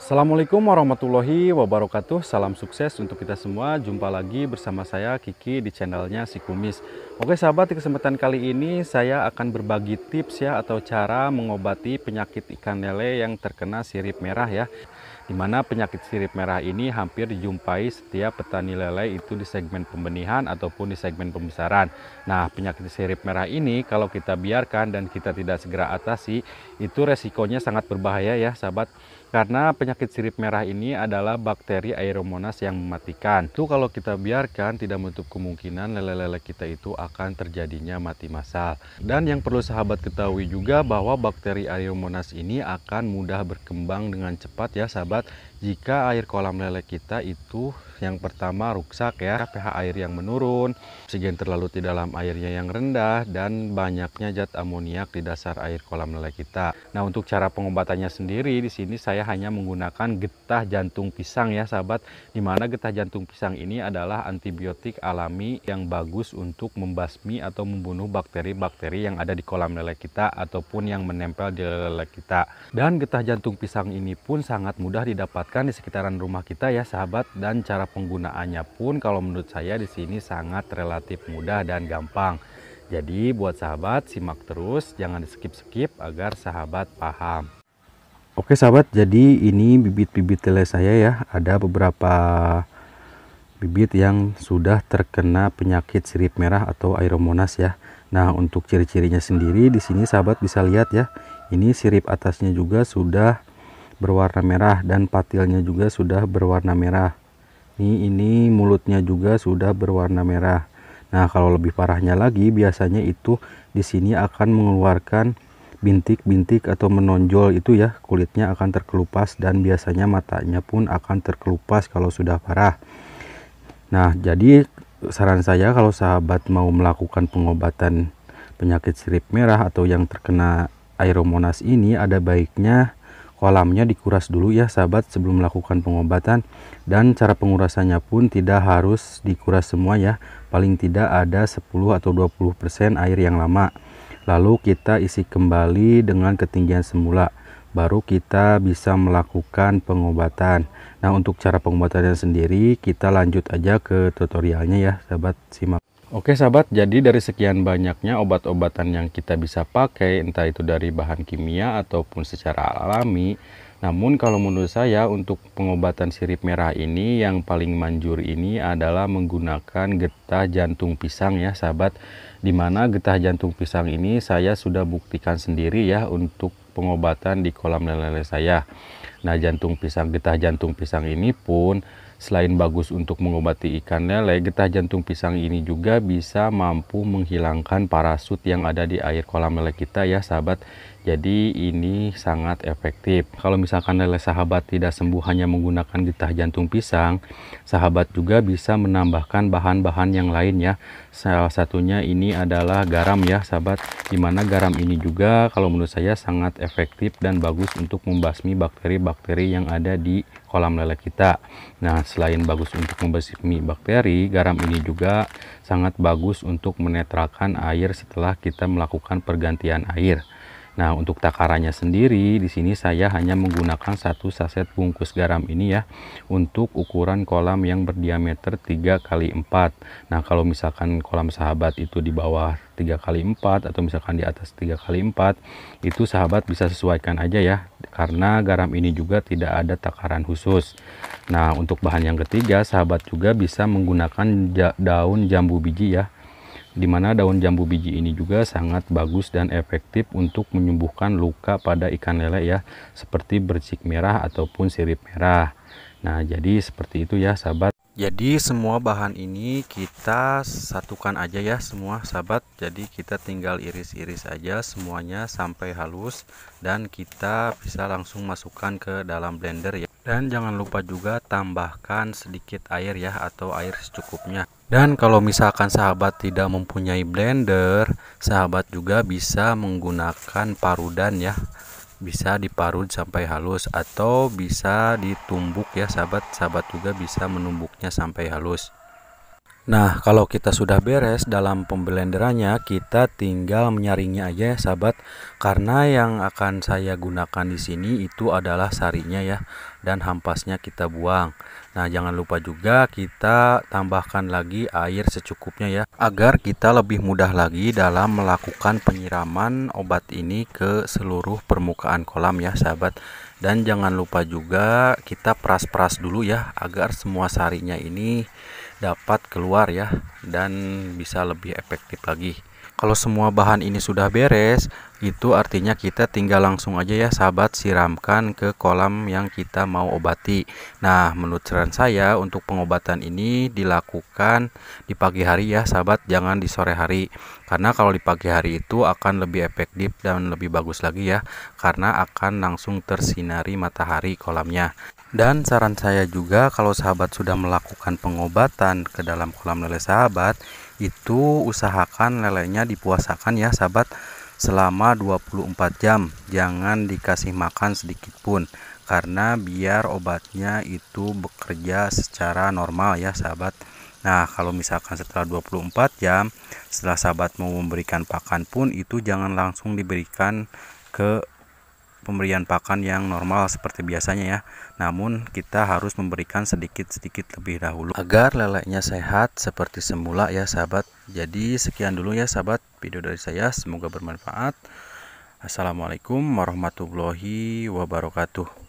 Assalamualaikum warahmatullahi wabarakatuh. Salam sukses untuk kita semua. Jumpa lagi bersama saya Kiki di channelnya Si Kumis. Oke sahabat, di kesempatan kali ini saya akan berbagi tips ya atau cara mengobati penyakit ikan lele yang terkena sirip merah ya. Dimana penyakit sirip merah ini hampir dijumpai setiap petani lele itu di segmen pembenihan ataupun di segmen pembesaran. Nah, penyakit sirip merah ini kalau kita biarkan dan kita tidak segera atasi, itu resikonya sangat berbahaya ya sahabat. Karena penyakit sirip merah ini adalah bakteri Aeromonas yang mematikan. Itu kalau kita biarkan tidak menutup kemungkinan lele-lele kita itu akan terjadinya mati massal. Dan yang perlu sahabat ketahui juga bahwa bakteri Aeromonas ini akan mudah berkembang dengan cepat ya sahabat. Jika air kolam lele kita itu yang pertama rusak ya, pH air yang menurun, oksigen terlalu di dalam airnya yang rendah, dan banyaknya zat amoniak di dasar air kolam lele kita. Nah, untuk cara pengobatannya sendiri di sini saya hanya menggunakan getah jantung pisang ya sahabat, dimana getah jantung pisang ini adalah antibiotik alami yang bagus untuk membasmi atau membunuh bakteri-bakteri yang ada di kolam lele kita ataupun yang menempel di lele kita. Dan getah jantung pisang ini pun sangat mudah didapatkan di sekitaran rumah kita ya sahabat, dan cara penggunaannya pun kalau menurut saya di sini sangat relatif mudah dan gampang. Jadi buat sahabat simak terus, jangan di skip-skip agar sahabat paham. Oke sahabat, jadi ini bibit-bibit lele saya ya. Ada beberapa bibit yang sudah terkena penyakit sirip merah atau Aeromonas ya. Nah, untuk ciri-cirinya sendiri di sini sahabat bisa lihat ya. Ini sirip atasnya juga sudah berwarna merah dan patilnya juga sudah berwarna merah. Ini mulutnya juga sudah berwarna merah. Nah, kalau lebih parahnya lagi biasanya itu di sini akan mengeluarkan bintik-bintik atau menonjol itu ya, kulitnya akan terkelupas dan biasanya matanya pun akan terkelupas kalau sudah parah. Nah, jadi saran saya kalau sahabat mau melakukan pengobatan penyakit sirip merah atau yang terkena Aeromonas ini, ada baiknya kolamnya dikuras dulu ya sahabat sebelum melakukan pengobatan. Dan cara pengurasannya pun tidak harus dikuras semua ya, paling tidak ada 10 atau 20% air yang lama, lalu kita isi kembali dengan ketinggian semula, baru kita bisa melakukan pengobatan. Nah, untuk cara pengobatannya sendiri kita lanjut aja ke tutorialnya ya sahabat, simak. Oke sahabat, jadi dari sekian banyaknya obat-obatan yang kita bisa pakai, entah itu dari bahan kimia ataupun secara alami, namun kalau menurut saya untuk pengobatan sirip merah ini yang paling manjur ini adalah menggunakan getah jantung pisang ya sahabat. Dimana getah jantung pisang ini saya sudah buktikan sendiri ya untuk pengobatan di kolam lele saya. Nah, getah jantung pisang ini pun selain bagus untuk mengobati ikan lele, getah jantung pisang ini juga bisa mampu menghilangkan parasut yang ada di air kolam lele kita ya sahabat. Jadi ini sangat efektif. Kalau misalkan lele sahabat tidak sembuh hanya menggunakan getah jantung pisang, sahabat juga bisa menambahkan bahan-bahan yang lain ya. Salah satunya ini adalah garam ya sahabat, dimana garam ini juga kalau menurut saya sangat efektif dan bagus untuk membasmi bakteri-bakteri yang ada di kolam lele kita. Nah, selain bagus untuk membasmi bakteri, garam ini juga sangat bagus untuk menetralkan air setelah kita melakukan pergantian air. Nah, untuk takarannya sendiri di sini saya hanya menggunakan 1 saset bungkus garam ini ya untuk ukuran kolam yang berdiameter 3x4. Nah, kalau misalkan kolam sahabat itu di bawah 3x4 atau misalkan di atas 3x4, itu sahabat bisa sesuaikan aja ya, karena garam ini juga tidak ada takaran khusus. Nah, untuk bahan yang ketiga sahabat juga bisa menggunakan daun jambu biji ya, dimana daun jambu biji ini juga sangat bagus dan efektif untuk menyembuhkan luka pada ikan lele ya, seperti bercik merah ataupun sirip merah. Nah, jadi seperti itu ya sahabat. Jadi semua bahan ini kita satukan aja ya semua sahabat. Jadi kita tinggal iris-iris aja semuanya sampai halus dan kita bisa langsung masukkan ke dalam blender ya. Dan jangan lupa juga tambahkan sedikit air ya atau air secukupnya. Dan kalau misalkan sahabat tidak mempunyai blender, sahabat juga bisa menggunakan parudan ya. Bisa diparut sampai halus atau bisa ditumbuk ya sahabat. Sahabat juga bisa menumbuknya sampai halus. Nah, kalau kita sudah beres dalam pemblenderannya, kita tinggal menyaringnya aja ya, sahabat. Karena yang akan saya gunakan di sini itu adalah sarinya ya, dan hampasnya kita buang. Nah, jangan lupa juga kita tambahkan lagi air secukupnya ya, agar kita lebih mudah lagi dalam melakukan penyiraman obat ini ke seluruh permukaan kolam ya, sahabat. Dan jangan lupa juga kita peras-peras dulu ya, agar semua sarinya ini dapat keluar ya, dan bisa lebih efektif lagi. Kalau semua bahan ini sudah beres, itu artinya kita tinggal langsung aja ya sahabat siramkan ke kolam yang kita mau obati. Nah, menurut saran saya untuk pengobatan ini dilakukan di pagi hari ya sahabat, jangan di sore hari. Karena kalau di pagi hari itu akan lebih efektif dan lebih bagus lagi ya, karena akan langsung tersinari matahari kolamnya. Dan saran saya juga kalau sahabat sudah melakukan pengobatan ke dalam kolam lele sahabat, itu usahakan lelenya dipuasakan ya sahabat selama 24 jam. Jangan dikasih makan sedikit pun, karena biar obatnya itu bekerja secara normal ya sahabat. Nah, kalau misalkan setelah 24 jam, setelah sahabat mau memberikan pakan pun itu jangan langsung diberikan ke pemberian pakan yang normal seperti biasanya ya. Namun kita harus memberikan sedikit-sedikit lebih dahulu agar lelenya sehat seperti semula ya sahabat. Jadi sekian dulu ya sahabat video dari saya, semoga bermanfaat. Assalamualaikum warahmatullahi wabarakatuh.